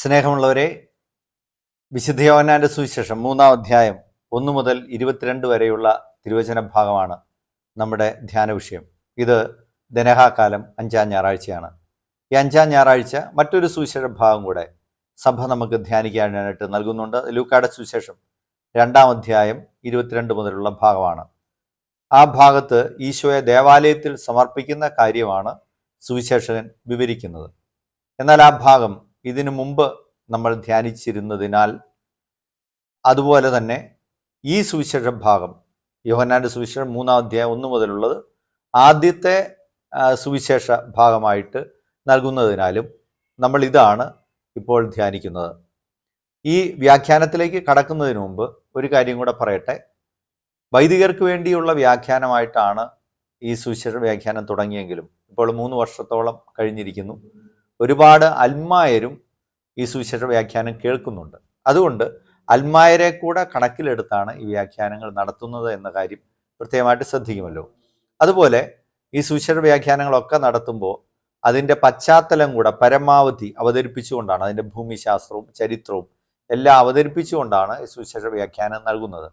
സ്നേഹമുള്ളവരെ, വിശുദ്ധ യോഹന്നാന്റെ സുവിശേഷം 3-ാം അധ്യായം 1 മുതൽ 22 വരെയുള്ള തിരുവചന ഭാഗമാണ് നമ്മുടെ ധ്യാന വിഷയം. ഇത് ദനഹാകാലം 5-ാം ഞായറാഴ്ചയാണ്. ഈ 5-ാം ഞായറാഴ്ച മറ്റൊരു സുവിശേഷ ഭാഗം കൂടെ സഭ നമുക്ക് ധ്യാനിക്കാനായിട്ട് നൽകുന്നുണ്ട്. ലൂക്കായുടെ സുവിശേഷം 2-ാം അധ്യായം 22 മുതലുള്ള ഭാഗമാണ്. ആ ഭാഗത്ത് ഈശോയെ ദേവാലയത്തിൽ സമർപ്പിക്കുന്ന കാര്യമാണ് സുവിശേഷകൻ വിവരിക്കുന്നത്. എന്നാൽ ആ ഭാഗം ഇതിനു മുമ്പ് നമ്മൾ ധ്യാനിച്ചിരുന്നതിനാൽ അതുപോലെ തന്നെ ഈ സുവിശേഷ ഭാഗം യോഹന്നാന്റെ സുവിശേഷം 3-ാം അധ്യായം 1 മുതലുള്ളത് ആദ്യത്തെ സുവിശേഷ ഭാഗമായിട്ട് നൽകുന്നതിനാലും നമ്മൾ ഇതാണ് ഇപ്പോൾ ധ്യാനിക്കുന്നത്. ഈ വ്യാഖ്യാനത്തിലേക്ക് കടക്കുന്നതിന് മുമ്പ് ഒരു കാര്യം കൂടെ പറയട്ടെ. വൈദികർക്ക് വേണ്ടിയുള്ള വ്യാഖ്യാനമായിട്ടാണ് ഈ സുവിശേഷ വ്യാഖ്യാനം തുടങ്ങിയെങ്കിലും ഇപ്പോൾ 3 വർഷത്തോളം കഴിഞ്ഞിരിക്കുന്നു. ഒരുപാട് അൽമായരും ഈ സുവിശേഷ വ്യാഖ്യാനം കേൾക്കുന്നുണ്ട്. അതുകൊണ്ട് അൽമായരെ കൂടെ കണക്കിലെടുത്താണ് ഈ വ്യാഖ്യാനങ്ങൾ നടത്തുന്നത് എന്ന കാര്യം പ്രത്യേകമായിട്ട് ശ്രദ്ധിക്കുമല്ലോ. അതുപോലെ ഈ സുവിശേഷ വ്യാഖ്യാനങ്ങളൊക്കെ നടത്തുമ്പോൾ അതിൻ്റെ പശ്ചാത്തലം കൂടെ പരമാവധി അവതരിപ്പിച്ചുകൊണ്ടാണ്, അതിൻ്റെ ഭൂമിശാസ്ത്രവും ചരിത്രവും എല്ലാം അവതരിപ്പിച്ചുകൊണ്ടാണ് ഈ സുവിശേഷ വ്യാഖ്യാനം നൽകുന്നത്.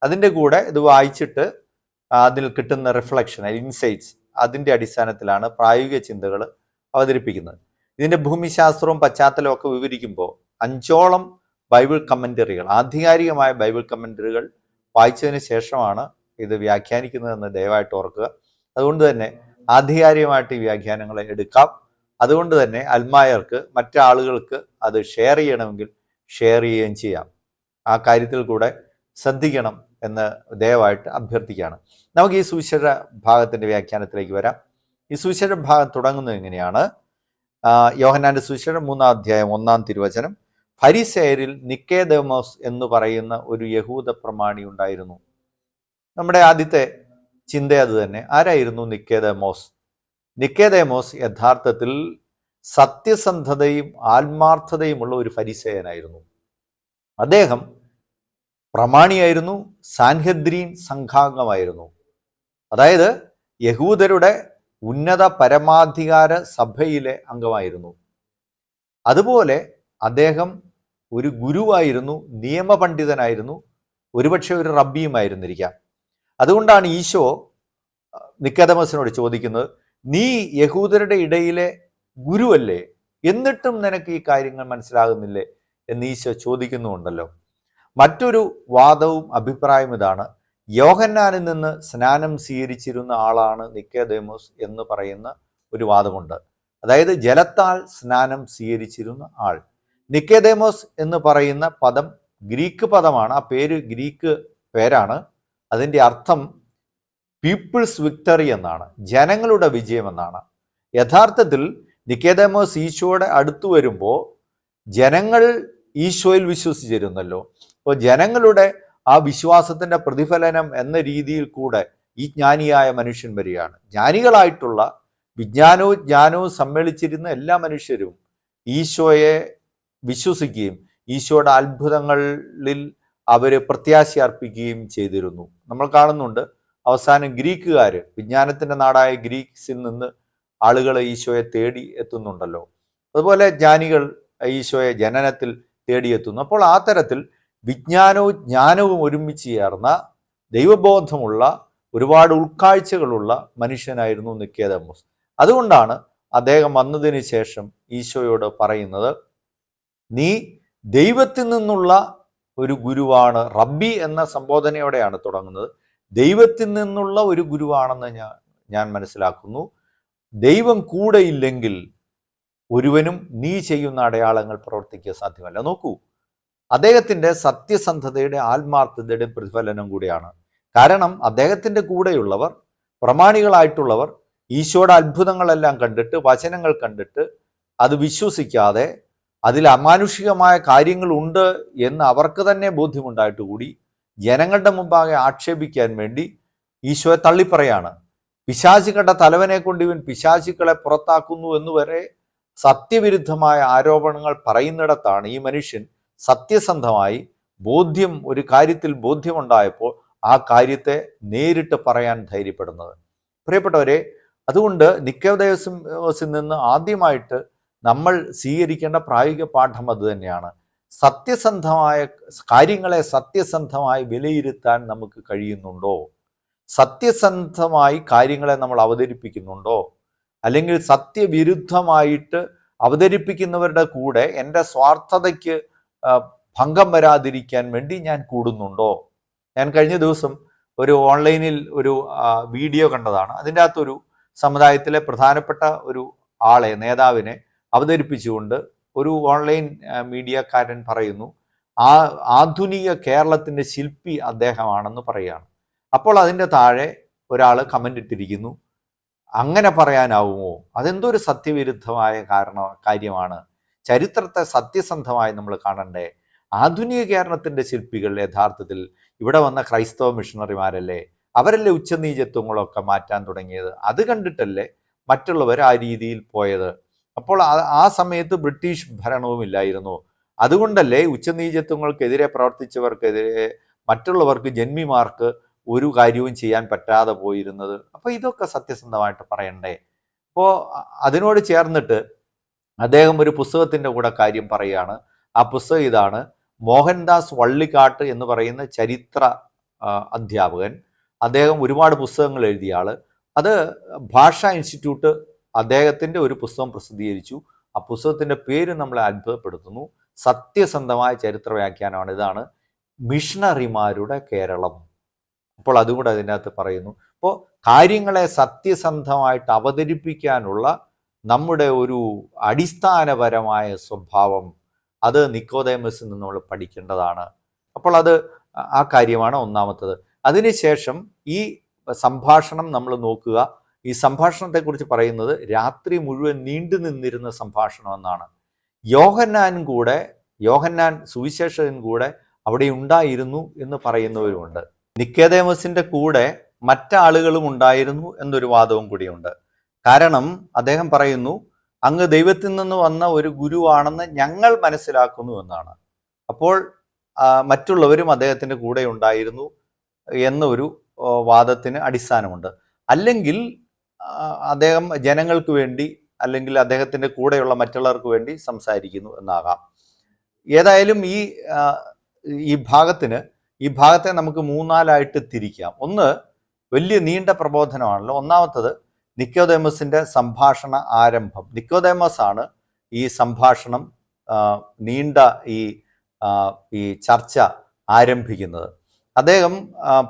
അതിൻ്റെ കൂടെ ഇത് വായിച്ചിട്ട് അതിൽ കിട്ടുന്ന റിഫ്ലക്ഷൻ, ഇൻസൈറ്റ്സ്, അതിൻ്റെ അടിസ്ഥാനത്തിലാണ് പ്രായോഗിക ചിന്തകൾ അവതരിപ്പിക്കുന്നത്. ഇതിൻ്റെ ഭൂമിശാസ്ത്രവും പശ്ചാത്തലവും ഒക്കെ വിവരിക്കുമ്പോൾ 5ഓളം ബൈബിൾ കമൻറ്ററികൾ, ആധികാരികമായ ബൈബിൾ കമൻറ്ററികൾ വായിച്ചതിന് ശേഷമാണ് ഇത് വ്യാഖ്യാനിക്കുന്നതെന്ന് ദയവായിട്ട് ഓർക്കുക. അതുകൊണ്ട് തന്നെ ആധികാരികമായിട്ട് ഈ വ്യാഖ്യാനങ്ങളെ എടുക്കാം. അതുകൊണ്ട് തന്നെ അൽമായർക്ക്, മറ്റാളുകൾക്ക് അത് ഷെയർ ചെയ്യണമെങ്കിൽ ഷെയർ ചെയ്യുകയും ചെയ്യാം. ആ കാര്യത്തിൽ കൂടെ ശ്രദ്ധിക്കണം എന്ന് ദയവായിട്ട് അഭ്യർത്ഥിക്കുകയാണ്. നമുക്ക് ഈ സുവിശേഷ ഭാഗത്തിൻ്റെ വ്യാഖ്യാനത്തിലേക്ക് വരാം. ഈ സുവിശേഷ ഭാഗം തുടങ്ങുന്നത് എങ്ങനെയാണ്? യോഹന്നാന്റെ സുവിശേഷം 3-ാം അധ്യായം 1-ാം തിരുവചനം. ഫരിസേയരിൽ നിക്കേദേമോസ് എന്ന് പറയുന്ന ഒരു യഹൂദ പ്രമാണി ഉണ്ടായിരുന്നു. നമ്മുടെ ആദ്യത്തെ ചിന്ത അത് തന്നെ. ആരായിരുന്നു നിക്കേദേമോസ്? നിക്കേദേമോസ് യഥാർത്ഥത്തിൽ സത്യസന്ധതയും ആത്മാർത്ഥതയുമുള്ള ഒരു ഫരിസേയനായിരുന്നു. അദ്ദേഹം പ്രമാണിയായിരുന്നു, സാൻഹെദ്രീൻ സംഘാംഗമായിരുന്നു. അതായത് യഹൂദരുടെ ഉന്നത പരമാധികാര സഭയിലെ അംഗമായിരുന്നു. അതുപോലെ അദ്ദേഹം ഒരു ഗുരുവായിരുന്നു, നിയമപണ്ഡിതനായിരുന്നു, ഒരുപക്ഷെ ഒരു റബ്ബിയുമായിരുന്നിരിക്കാം. അതുകൊണ്ടാണ് ഈശോ നിക്കോദേമോസിനോട് ചോദിക്കുന്നത്, നീ യഹൂദരുടെ ഇടയിലെ ഗുരുവല്ലേ, എന്നിട്ടും നിനക്ക് ഈ കാര്യങ്ങൾ മനസ്സിലാകുന്നില്ലേ എന്ന് ഈശോ ചോദിക്കുന്നുണ്ടല്ലോ. മറ്റൊരു വാദവും അഭിപ്രായം ഇതാണ്. യോഹന്നാനിൽ നിന്ന് സ്നാനം സ്വീകരിച്ചിരുന്ന ആളാണ് നിക്കോദേമോസ് എന്ന് പറയുന്ന ഒരു വാദമുണ്ട്. അതായത് ജലത്താൽ സ്നാനം സ്വീകരിച്ചിരുന്ന ആൾ. നിക്കോദേമോസ് എന്ന് പറയുന്ന പദം ഗ്രീക്ക് പദമാണ്. ആ പേര് ഗ്രീക്ക് പേരാണ്. അതിൻ്റെ അർത്ഥം പീപ്പിൾസ് വിക്ടറി എന്നാണ്, ജനങ്ങളുടെ വിജയം എന്നാണ്. യഥാർത്ഥത്തിൽ നിക്കോദേമോസ് ഈശോയുടെ അടുത്ത് വരുമ്പോൾ ജനങ്ങൾ ഈശോയിൽ വിശ്വസിച്ചിരുന്നല്ലോ. അപ്പോൾ ജനങ്ങളുടെ ആ വിശ്വാസത്തിൻ്റെ പ്രതിഫലനം എന്ന രീതിയിൽ കൂടെ ഈ ജ്ഞാനിയായ മനുഷ്യൻ വരികയാണ്. ജ്ഞാനികളായിട്ടുള്ള വിജ്ഞാനവും ജ്ഞാനവും സമ്മേളിച്ചിരുന്ന എല്ലാ മനുഷ്യരും ഈശോയെ വിശ്വസിക്കുകയും ഈശോയുടെ അത്ഭുതങ്ങളിൽ അവർ പ്രത്യാശ അർപ്പിക്കുകയും ചെയ്തിരുന്നു. നമ്മൾ കാണുന്നുണ്ട് അവസാനം ഗ്രീക്കുകാർ, വിജ്ഞാനത്തിൻ്റെ നാടായ ഗ്രീക്സിൽ നിന്ന് ആളുകൾ ഈശോയെ തേടി എത്തുന്നുണ്ടല്ലോ. അതുപോലെ ജ്ഞാനികൾ ഈശോയെ ജനനത്തിൽ തേടിയെത്തുന്നു. അപ്പോൾ ആ തരത്തിൽ വിജ്ഞാനവും ജ്ഞാനവും ഒരുമിച്ച് ചേർന്ന ദൈവബോധമുള്ള ഒരുപാട് ഉൾക്കാഴ്ചകളുള്ള മനുഷ്യനായിരുന്നു നിക്കോദേമോസ്. അതുകൊണ്ടാണ് അദ്ദേഹം വന്നതിന് ശേഷം ഈശോയോട് പറയുന്നത്, നീ ദൈവത്തിൽ നിന്നുള്ള ഒരു ഗുരുവാണ്. റബ്ബി എന്ന സംബോധനയോടെയാണ് തുടങ്ങുന്നത്. ദൈവത്തിൽ നിന്നുള്ള ഒരു ഗുരുവാണെന്ന് ഞാൻ മനസ്സിലാക്കുന്നു. ദൈവം കൂടെ ഇല്ലെങ്കിൽ ഒരുവനും നീ ചെയ്യുന്ന അടയാളങ്ങൾ പ്രവർത്തിക്കുക സാധ്യമല്ല. നോക്കൂ, അദ്ദേഹത്തിൻ്റെ സത്യസന്ധതയുടെ ആത്മാർത്ഥതയുടെ പ്രതിഫലനം കൂടിയാണ്. കാരണം അദ്ദേഹത്തിൻ്റെ കൂടെയുള്ളവർ, പ്രമാണികളായിട്ടുള്ളവർ, ഈശോയുടെ അത്ഭുതങ്ങളെല്ലാം കണ്ടിട്ട്, വചനങ്ങൾ കണ്ടിട്ട് അത് വിശ്വസിക്കാതെ അതിൽ അമാനുഷികമായ കാര്യങ്ങളുണ്ട് എന്ന് അവർക്ക് തന്നെ ബോധ്യമുണ്ടായിട്ട് കൂടി ജനങ്ങളുടെ മുമ്പാകെ ആക്ഷേപിക്കാൻ വേണ്ടി ഈശോയെ തള്ളിപ്പറയാണ്. പിശാചുക്കളുടെ തലവനെ കൊണ്ട് ഇവൻ പിശാചുക്കളെ പുറത്താക്കുന്നു എന്നുവരെ സത്യവിരുദ്ധമായ ആരോപണങ്ങൾ പറയുന്നിടത്താണ് ഈ മനുഷ്യൻ സത്യസന്ധമായി ഒരു കാര്യത്തിൽ ബോധ്യമുണ്ടായപ്പോൾ ആ കാര്യത്തെ നേരിട്ട് പറയാൻ ധൈര്യപ്പെടുന്നത്. പ്രിയപ്പെട്ടവരെ, അതുകൊണ്ട് നിക്കോദേമോസിൽ നിന്ന് ആദ്യമായിട്ട് നമ്മൾ സ്വീകരിക്കേണ്ട പ്രായോഗിക പാഠം അത് തന്നെയാണ്. സത്യസന്ധമായ കാര്യങ്ങളെ സത്യസന്ധമായി വിലയിരുത്താൻ നമുക്ക് കഴിയുന്നുണ്ടോ? സത്യസന്ധമായി കാര്യങ്ങളെ നമ്മൾ അവതരിപ്പിക്കുന്നുണ്ടോ? അല്ലെങ്കിൽ സത്യവിരുദ്ധമായിട്ട് അവതരിപ്പിക്കുന്നവരുടെ കൂടെ എൻ്റെ സ്വാർത്ഥതയ്ക്ക് ഭംഗം വരാതിരിക്കാൻ വേണ്ടി ഞാൻ കൂടുന്നുണ്ടോ? ഞാൻ കഴിഞ്ഞ ദിവസം ഒരു ഓൺലൈനിൽ ഒരു വീഡിയോ കണ്ടതാണ്. അതിൻ്റെ അകത്തൊരു സമുദായത്തിലെ പ്രധാനപ്പെട്ട ഒരു നേതാവിനെ അവതരിപ്പിച്ചുകൊണ്ട് ഒരു ഓൺലൈൻ മീഡിയക്കാരൻ പറയുന്നു, ആധുനിക കേരളത്തിൻ്റെ ശില്പി അദ്ദേഹമാണെന്ന് പറയുകയാണ്. അപ്പോൾ അതിൻ്റെ താഴെ ഒരാൾ കമൻ്റ് ഇട്ടിരിക്കുന്നു, അങ്ങനെ പറയാനാവുമോ? അതെന്തൊരു സത്യവിരുദ്ധമായ കാര്യമാണ്. ചരിത്രത്തെ സത്യസന്ധമായി നമ്മൾ കാണണ്ടേ? ആധുനിക കേരളത്തിൻ്റെ ശില്പികൾ യഥാർത്ഥത്തിൽ ഇവിടെ വന്ന ക്രൈസ്തവ മിഷണറിമാരല്ലേ? അവരല്ലേ ഉച്ചനീചത്വങ്ങളൊക്കെ മാറ്റാൻ തുടങ്ങിയത്? അത് കണ്ടിട്ടല്ലേ മറ്റുള്ളവർ ആ രീതിയിൽ പോയത്? അപ്പോൾ ആ സമയത്ത് ബ്രിട്ടീഷ് ഭരണവും ഇല്ലായിരുന്നു. അതുകൊണ്ടല്ലേ ഉച്ചനീചത്വങ്ങൾക്കെതിരെ പ്രവർത്തിച്ചവർക്കെതിരെ മറ്റുള്ളവർക്ക് ജന്മിമാർക്ക് ഒരു കാര്യവും ചെയ്യാൻ പറ്റാതെ പോയിരുന്നത്? അപ്പോൾ ഇതൊക്കെ സത്യസന്ധമായിട്ട് പറയണ്ടേ? അപ്പോൾ അതിനോട് ചേർന്നിട്ട് അദ്ദേഹം ഒരു പുസ്തകത്തിൻ്റെ കൂടെ കാര്യം പറയുകയാണ്. ആ പുസ്തകം ഇതാണ്. മോഹൻദാസ് വള്ളിക്കാട്ട് എന്ന് പറയുന്ന ചരിത്ര അധ്യാപകൻ, അദ്ദേഹം ഒരുപാട് പുസ്തകങ്ങൾ എഴുതിയ ആള്. അത് ഭാഷാ ഇൻസ്റ്റിറ്റ്യൂട്ട് അദ്ദേഹത്തിൻ്റെ ഒരു പുസ്തകം പ്രസിദ്ധീകരിച്ചു. ആ പുസ്തകത്തിൻ്റെ പേര് നമ്മളെ അത്ഭുതപ്പെടുത്തുന്നു. സത്യസന്ധമായ ചരിത്ര വ്യാഖ്യാനമാണ്. ഇതാണ് മിഷണറിമാരുടെ കേരളം. അപ്പോൾ അതുകൂടെ അതിനകത്ത് പറയുന്നു. അപ്പോൾ കാര്യങ്ങളെ സത്യസന്ധമായിട്ട് അവതരിപ്പിക്കാനുള്ള നമ്മുടെ ഒരു അടിസ്ഥാനപരമായ സ്വഭാവം, അത് നിക്കോദേമസിൽ നിന്ന് നമ്മൾ പഠിക്കേണ്ടതാണ്. അപ്പോൾ അത് ആ കാര്യമാണ് ഒന്നാമത്തത്. അതിനുശേഷം ഈ സംഭാഷണം നമ്മൾ നോക്കുക. ഈ സംഭാഷണത്തെക്കുറിച്ച് പറയുന്നത് രാത്രി മുഴുവൻ നീണ്ടു നിന്നിരുന്ന സംഭാഷണം എന്നാണ്. യോഹന്നാൻ സുവിശേഷകൻ കൂടെ അവിടെ ഉണ്ടായിരുന്നു എന്ന് പറയുന്നവരുമുണ്ട്. നിക്കോദേമസിന്റെ കൂടെ മറ്റാളുകളും ഉണ്ടായിരുന്നു എന്നൊരു വാദവും കൂടിയുണ്ട്. കാരണം അദ്ദേഹം പറയുന്നു, അങ്ങ് ദൈവത്തിൽ നിന്ന് വന്ന ഒരു ഗുരുവാണെന്ന് ഞങ്ങൾ മനസ്സിലാക്കുന്നു എന്നാണ്. അപ്പോൾ മറ്റുള്ളവരും അദ്ദേഹത്തിൻ്റെ കൂടെ ഉണ്ടായിരുന്നു എന്നൊരു വാദത്തിന് അടിസ്ഥാനമുണ്ട്. അല്ലെങ്കിൽ അദ്ദേഹം ജനങ്ങൾക്ക് വേണ്ടി അല്ലെങ്കിൽ അദ്ദേഹത്തിൻ്റെ കൂടെയുള്ള മറ്റുള്ളവർക്ക് വേണ്ടി സംസാരിക്കുന്നു എന്നാകാം. ഏതായാലും ഈ ഭാഗത്തെ നമുക്ക് മൂന്നാലായിട്ട് തിരിക്കാം. ഒന്ന്, വലിയ നീണ്ട പ്രബോധനമാണല്ലോ. ഒന്നാമത്തത് നിക്കോദേമസിന്റെ സംഭാഷണ ആരംഭം. നിക്കോദേമസ് ആണ് ഈ സംഭാഷണം, നീണ്ട ഈ ചർച്ച ആരംഭിക്കുന്നത്. അദ്ദേഹം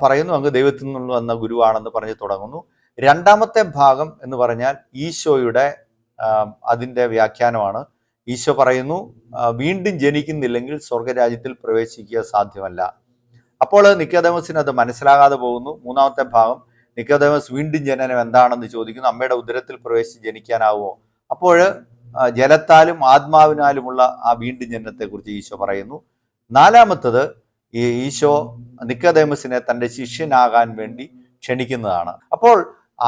പറയുന്നു, അങ്ങ് ദൈവത്തിൽ നിന്ന് വന്ന ഗുരുവാണെന്ന് പറഞ്ഞ് തുടങ്ങുന്നു. രണ്ടാമത്തെ ഭാഗം എന്ന് പറഞ്ഞാൽ ഈശോയുടെ അതിൻ്റെ വ്യാഖ്യാനമാണ്. ഈശോ പറയുന്നു, വീണ്ടും ജനിക്കുന്നില്ലെങ്കിൽ സ്വർഗരാജ്യത്തിൽ പ്രവേശിക്കുക സാധ്യമല്ല. അപ്പോൾ നിക്കോദേമസിന് അത് മനസ്സിലാകാതെ പോകുന്നു. മൂന്നാമത്തെ ഭാഗം, നിക്കോദേമസ് വീണ്ടും ജനനം എന്താണെന്ന് ചോദിക്കുന്നു. അമ്മയുടെ ഉദരത്തിൽ പ്രവേശിച്ച് ജനിക്കാനാവുമോ? അപ്പോൾ ജലത്താലും ആത്മാവിനാലുമുള്ള ആ വീണ്ടും ജനനത്തെക്കുറിച്ച് ഈശോ പറയുന്നു. നാലാമത്തത്, ഈശോ നിക്കോദേമസിനെ തൻ്റെ ശിഷ്യനാകാൻ വേണ്ടി ക്ഷണിക്കുന്നതാണ്. അപ്പോൾ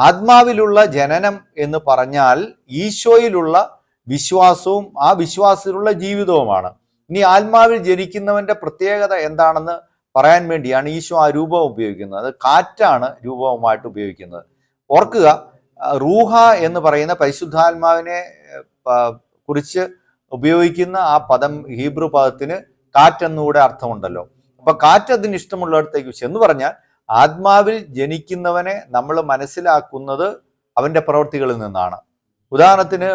ആത്മാവിലുള്ള ജനനം എന്ന് പറഞ്ഞാൽ ഈശോയിലുള്ള വിശ്വാസവും ആ വിശ്വാസത്തിലുള്ള ജീവിതവുമാണ്. ഇനി ആത്മാവിൽ ജനിക്കുന്നവന്റെ പ്രത്യേകത എന്താണെന്ന് പറയാൻ വേണ്ടിയാണ് ഈശോ ആ രൂപം ഉപയോഗിക്കുന്നത്. അത് കാറ്റാണ് രൂപവുമായിട്ട് ഉപയോഗിക്കുന്നത്. ഓർക്കുക, റൂഹ എന്ന് പറയുന്ന പരിശുദ്ധാത്മാവിനെ കുറിച്ച് ഉപയോഗിക്കുന്ന ആ പദം, ഹീബ്രു പദത്തിന് കാറ്റെന്നുകൂടെ അർത്ഥമുണ്ടല്ലോ. അപ്പൊ കാറ്റ് അതിന് ഇഷ്ടമുള്ളിടത്തേക്ക് എന്ന് പറഞ്ഞാൽ ആത്മാവിൽ ജനിക്കുന്നവനെ നമ്മൾ മനസ്സിലാക്കുന്നത് അവന്റെ പ്രവൃത്തികളിൽ നിന്നാണ്. ഉദാഹരണത്തിന്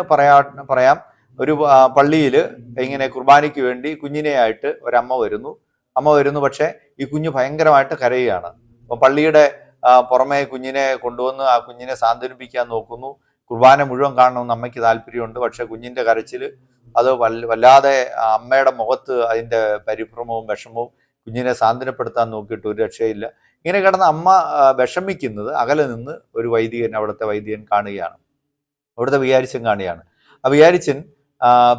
പറയാം, ഒരു പള്ളിയിൽ ഇങ്ങനെ കുർബാനയ്ക്ക് വേണ്ടി കുഞ്ഞിനെയായിട്ട് ഒരമ്മ വരുന്നു. പക്ഷേ ഈ കുഞ്ഞ് ഭയങ്കരമായിട്ട് കരയുകയാണ്. അപ്പോൾ പള്ളിയുടെ പുറമെ കുഞ്ഞിനെ കൊണ്ടുവന്ന് ആ കുഞ്ഞിനെ സാന്ത്വനിപ്പിക്കാൻ നോക്കുന്നു. കുർബാന മുഴുവൻ കാണണമെന്ന് അമ്മയ്ക്ക് താല്പര്യമുണ്ട്. പക്ഷെ കുഞ്ഞിൻ്റെ കരച്ചിൽ അത് വല്ലാതെ അമ്മയുടെ മുഖത്ത് അതിൻ്റെ പരിഭ്രമവും വിഷമവും, കുഞ്ഞിനെ സാന്ത്വനപ്പെടുത്താൻ നോക്കിയിട്ട് ഒരു രക്ഷയില്ല. ഇങ്ങനെ കിടന്ന് അമ്മ വിഷമിക്കുന്നത് അകലെ നിന്ന് ഒരു അവിടുത്തെ വൈദികൻ കാണുകയാണ്. അവിടുത്തെ വികാരിച്ചൻ കാണുകയാണ്. ആ വികാരിച്ചൻ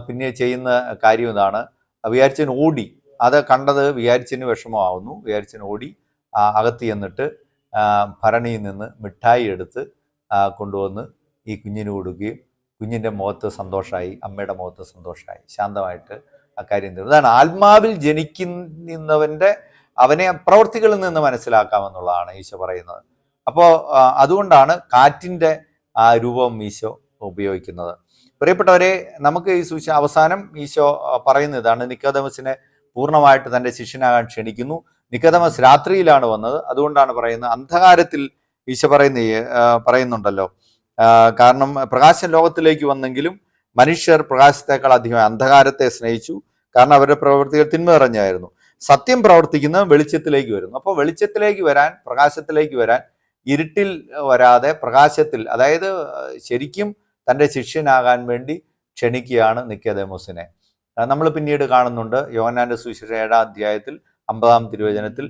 പിന്നെ ചെയ്യുന്ന കാര്യം ഇതാണ്. വികാരിച്ചൻ ഓടി, അത് കണ്ടത് വികാരിച്ചന് വിഷമമാവുന്നു. വികാരിച്ചൻ ഓടി അകത്ത് ചെന്നിട്ട് ഭരണിയിൽ നിന്ന് മിഠായി എടുത്ത് കൊണ്ടുവന്ന് ഈ കുഞ്ഞിന് കൊടുക്കുകയും കുഞ്ഞിൻ്റെ മുഖത്ത് സന്തോഷമായി, അമ്മയുടെ മുഖത്ത് സന്തോഷമായി, ശാന്തമായിട്ട് ആ കാര്യം തീർന്നു. അതാണ് ആത്മാവിൽ ജനിക്കുന്നവൻ്റെ അവനെ പ്രവൃത്തികളിൽ നിന്ന് മനസ്സിലാക്കാമെന്നുള്ളതാണ് ഈശോ പറയുന്നത്. അപ്പോൾ അതുകൊണ്ടാണ് കാറ്റിൻ്റെ ആ രൂപം ഈശോ ഉപയോഗിക്കുന്നത്. പ്രിയപ്പെട്ടവരെ, നമുക്ക് ഈ അവസാനം ഈശോ പറയുന്ന ഇതാണ്, നിക്കോദെമസിനെ പൂർണ്ണമായിട്ട് തൻ്റെ ശിഷ്യനാകാൻ ക്ഷണിക്കുന്നു. നിക്കോദെമസ് രാത്രിയിലാണ് വന്നത്, അതുകൊണ്ടാണ് പറയുന്നത് അന്ധകാരത്തിൽ ഈശോ പറയുന്നുണ്ടല്ലോ. കാരണം പ്രകാശം ലോകത്തിലേക്ക് വന്നെങ്കിലും മനുഷ്യർ പ്രകാശത്തെക്കാൾ അധികം അന്ധകാരത്തെ സ്നേഹിച്ചു, കാരണം അവരുടെ പ്രവൃത്തികൾ തിന്മ നിറഞ്ഞായിരുന്നു. സത്യം പ്രവർത്തിക്കുന്ന വെളിച്ചത്തിലേക്ക് വരുന്നു. അപ്പോൾ വെളിച്ചത്തിലേക്ക് വരാൻ, പ്രകാശത്തിലേക്ക് വരാൻ, ഇരുട്ടിൽ വരാതെ പ്രകാശത്തിൽ, അതായത് ശരിക്കും തൻ്റെ ശിഷ്യനാകാൻ വേണ്ടി ക്ഷണിക്കുകയാണ് നിക്കോദെമോസിനെ. നമ്മൾ പിന്നീട് കാണുന്നുണ്ട് യോഹന്നാന്റെ സുവിശേഷം 7-ാം അധ്യായത്തിൽ 50-ാം തിരുവചനത്തിൽ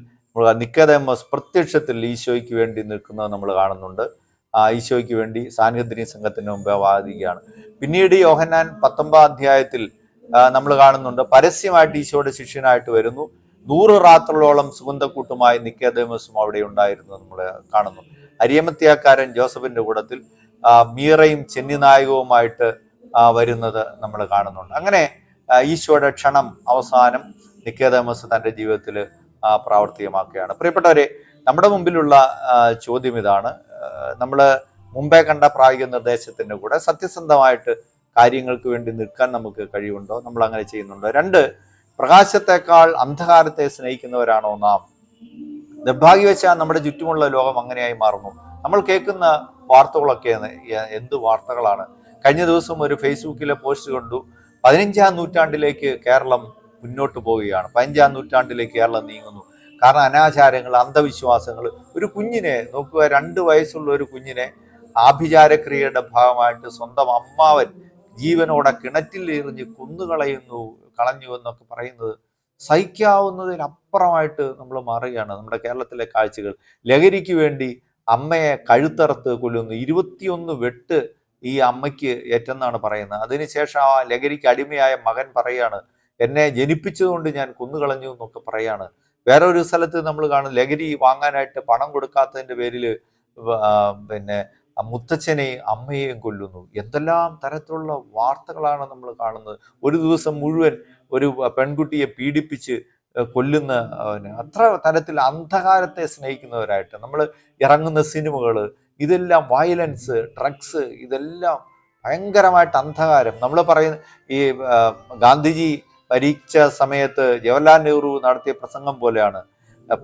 നിക്കോദെമോസ് പ്രത്യക്ഷത്തിൽ ഈശോയ്ക്ക് വേണ്ടി നിൽക്കുന്നത് നമ്മൾ കാണുന്നുണ്ട്. ഈശോയ്ക്ക് വേണ്ടി സാൻഹെദ്രീൻ സംഘത്തിന് മുമ്പേ വാദിക്കുകയാണ്. പിന്നീട് യോഹന്നാൻ 19-ാം അധ്യായത്തിൽ നമ്മൾ കാണുന്നുണ്ട് പരസ്യമായിട്ട് ഈശോയുടെ ശിഷ്യനായിട്ട് വരുന്നു. 100 റാത്തകളോളം സുഗന്ധക്കൂട്ടുമായി നിക്കോദെമോസും അവിടെ ഉണ്ടായിരുന്നു നമ്മൾ കാണുന്നു. അരിമത്യാക്കാരൻ ജോസഫിന്റെ കൂടത്തിൽ മീറയും ചെന്നിനായകവുമായിട്ട് വരുന്നത് നമ്മൾ കാണുന്നുണ്ട്. അങ്ങനെ ഈശോയുടെ ക്ഷണം അവസാനം നിക്കോദെമോസ് തൻ്റെ ജീവിതത്തിൽ പ്രാവർത്തികമാക്കുകയാണ്. പ്രിയപ്പെട്ടവരെ, നമ്മുടെ മുമ്പിലുള്ള ചോദ്യം ഇതാണ്. നമ്മൾ മുമ്പേ കണ്ട പ്രായോഗിക നിർദ്ദേശത്തിൻ്റെ കൂടെ സത്യസന്ധമായിട്ട് കാര്യങ്ങൾക്ക് വേണ്ടി നിൽക്കാൻ നമുക്ക് കഴിവുണ്ടോ? നമ്മൾ അങ്ങനെ ചെയ്യുന്നുണ്ടോ? 2, പ്രകാശത്തെക്കാൾ അന്ധകാരത്തെ സ്നേഹിക്കുന്നവരാണോ നാം? നിർഭാഗ്യവശാൽ നമ്മുടെ ചുറ്റുമുള്ള ലോകം അങ്ങനെയായി മാറുന്നു. നമ്മൾ കേൾക്കുന്ന വാർത്തകളൊക്കെ എന്ത് വാർത്തകളാണ്! കഴിഞ്ഞ ദിവസം ഒരു ഫേസ്ബുക്കിലെ പോസ്റ്റ് കണ്ടു, 15-ാം നൂറ്റാണ്ടിലേക്ക് കേരളം മുന്നോട്ട് പോവുകയാണ്. 15-ാം നൂറ്റാണ്ടിലേക്ക് കേരളം നീങ്ങുന്നു. കാരണം അനാചാരങ്ങൾ, അന്ധവിശ്വാസങ്ങൾ. ഒരു കുഞ്ഞിനെ നോക്കുക, 2 വയസ്സുള്ള ഒരു കുഞ്ഞിനെ ആഭിചാരക്രിയയുടെ ഭാഗമായിട്ട് സ്വന്തം അമ്മാവൻ ജീവനോടെ കിണറ്റിൽ എറിഞ്ഞ് കളഞ്ഞു എന്നൊക്കെ പറയുന്നത് സഹിക്കാവുന്നതിനപ്പുറമായിട്ട് നമ്മൾ മാറുകയാണ്. നമ്മുടെ കേരളത്തിലെ കാഴ്ചകൾ. ലഹരിക്ക് വേണ്ടി അമ്മയെ കഴുത്തറുത്ത് കൊല്ലുന്നു. 21 വെട്ട് ഈ അമ്മയ്ക്ക് ഏറ്റെന്നാണ് പറയുന്നത്. അതിനുശേഷം ആ ലഹരിക്ക് അടിമയായ മകൻ പറയാണ്, എന്നെ ജനിപ്പിച്ചതുകൊണ്ട് ഞാൻ കൊന്നുകളഞ്ഞു എന്നൊക്കെ പറയാണ്. വേറൊരു സ്ഥലത്ത് നമ്മൾ കാണും, ലഹരി വാങ്ങാനായിട്ട് പണം കൊടുക്കാത്തതിൻ്റെ പേരിൽ പിന്നെ മുത്തച്ഛനെയും അമ്മയെയും കൊല്ലുന്നു. എന്തെല്ലാം തരത്തിലുള്ള വാർത്തകളാണ് നമ്മൾ കാണുന്നത്. ഒരു ദിവസം മുഴുവൻ ഒരു പെൺകുട്ടിയെ പീഡിപ്പിച്ച് കൊല്ലുന്ന, അത്ര തരത്തിൽ അന്ധകാരത്തെ സ്നേഹിക്കുന്നവരായിട്ട് നമ്മൾ ഇറങ്ങുന്ന സിനിമകൾ, ഇതെല്ലാം വയലൻസ്, ഡ്രഗ്സ്, ഇതെല്ലാം ഭയങ്കരമായിട്ട് അന്ധകാരം. നമ്മൾ പറയുന്ന ഈ ഗാന്ധിജി ഭരിച്ച സമയത്ത് ജവഹർലാൽ നെഹ്റു നടത്തിയ പ്രസംഗം പോലെയാണ്,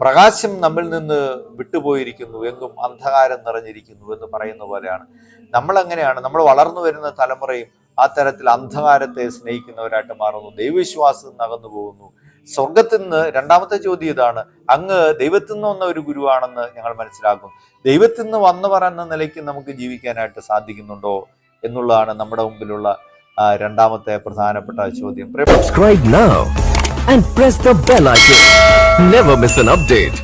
പ്രകാശം നമ്മിൽ നിന്ന് വിട്ടുപോയിരിക്കുന്നു, എങ്കും അന്ധകാരം നിറഞ്ഞിരിക്കുന്നു എന്ന് പറയുന്ന പോലെയാണ്. നമ്മളെങ്ങനെയാണ്, നമ്മൾ വളർന്നു വരുന്ന തലമുറയും ആ തരത്തിൽ അന്ധകാരത്തെ സ്നേഹിക്കുന്നവരായിട്ട് മാറുന്നു. ദൈവവിശ്വാസം നകന്നു പോകുന്നു. സ്വർഗത്തിൽ നിന്ന് രണ്ടാമത്തെ ചോദ്യം ഇതാണ്, അങ്ങ് ദൈവത്തിൽ നിന്ന് വന്ന ഒരു ഗുരുവാണെന്ന് ഞങ്ങൾ മനസ്സിലാക്കും. ദൈവത്തിൽ നിന്ന് വന്നവർ എന്ന നിലയ്ക്ക് നമുക്ക് ജീവിക്കാനായിട്ട് സാധിക്കുന്നുണ്ടോ എന്നുള്ളതാണ് നമ്മുടെ മുമ്പിലുള്ള രണ്ടാമത്തെ പ്രധാനപ്പെട്ട ചോദ്യം. Subscribe now and press the bell icon. Never miss an update.